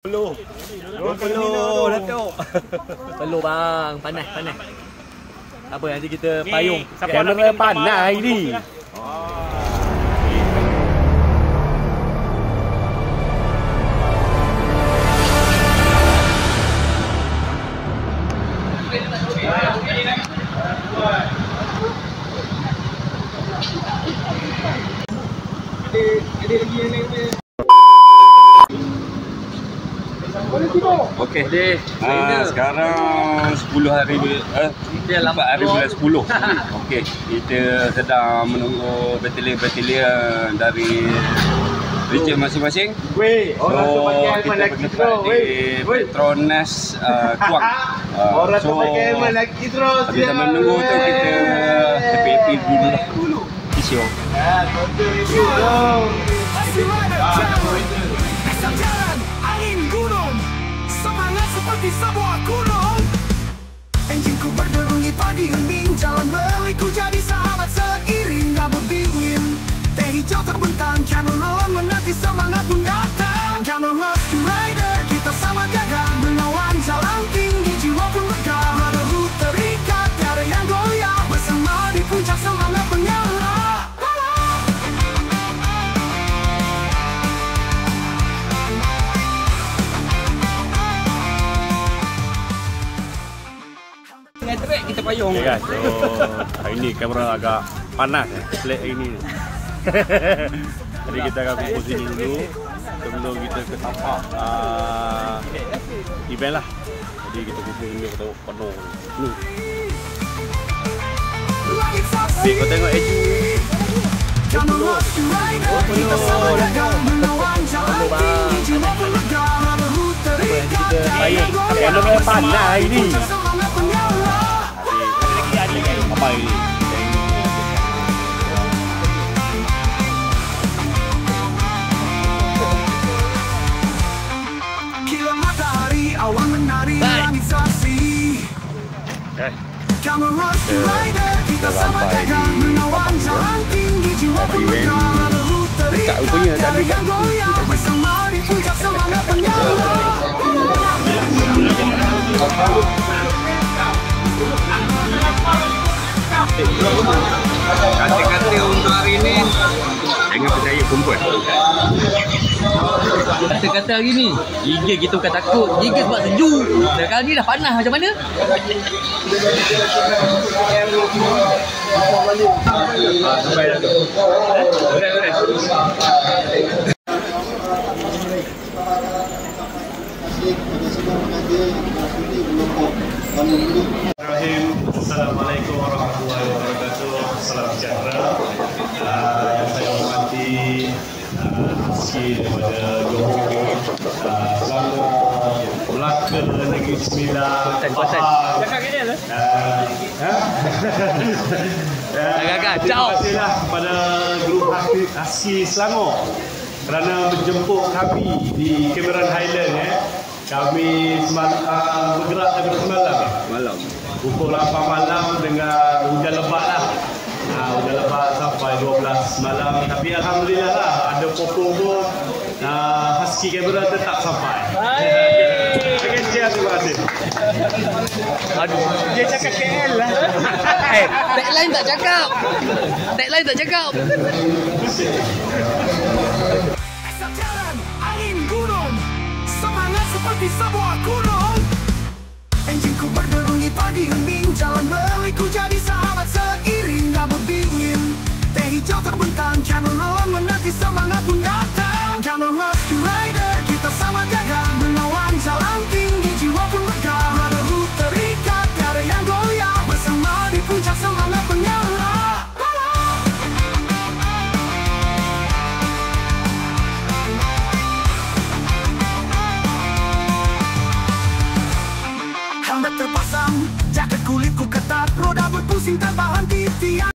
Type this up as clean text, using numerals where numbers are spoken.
Perlu Datuk. Perlu bang, panas. Apa nanti kita payung. Kamera panas hari ni. Okey. Sekarang 10 hari 4 hari bulan 10. Okey, kita sedang menunggu batalion dari region masing-masing. So kita berdekat di Petronas Kuang. So kita menunggu tu kita happy dulu. Isyo. Seperti sebuah gunung, enjinku berderungi padi hening, jalan beliku jadi sahabat seiring kabut dingin. Teh hijau terbentang, Camera menanti semangat pun datang. Camera rider, kita sama gagah menawan jalan tinggi, jiwa pun megah. Bahu terikat, tiada yang goyah, bersama di puncak semangat menyala. Kita payung. Okay guys, so hari ni kamera agak panas flat hari ni. Jadi kita akan kumpul sini dulu sebelum kita ke tapak event lah. Jadi kita kumpul sini kita penuh ni. Kau tengok Eju. Kita payung. Kamera panas hari ni. Apa ini? Kilau matahari, awan menari langit saksi. Camera rider, kita sama gagah menawan jalan tinggi, jiwa pemegang bahu terikat, tiada yang goyah, bersama di puncak semangat menyala. Kata-kata untuk hari ini jangan percaya perempuan. Kata-kata hari ni, gigil kita bukan takut, gigil sebab sejuk. Sekarang ni dah panas macam mana? Sampai dah tu. Assalamualaikum warahmatullahi wabarakatuh. Salam sejahtera. Yang saya hormati Haski daripada Johor, Selangor, Melaka, Negeri Sembilan, Pahang. Terima kasihlah kepada grup Haski Selangor kerana menjemput kami di Cameron Highland. Kami bergerak daripada malam. Pukul 8 malam dengan hujan lebat lah. Hujan lebat sampai 12 malam. Tapi alhamdulillah lah, ada popong pun Haski Camera tetap sampai. Terima kasih. Aduh, dia cakap KL lah. Tagline tak cakap. Esok jalan, angin gunung, semangat seperti sebuah gunung. Enjinku berderungi padi hening, jalan beliku jadi sahabat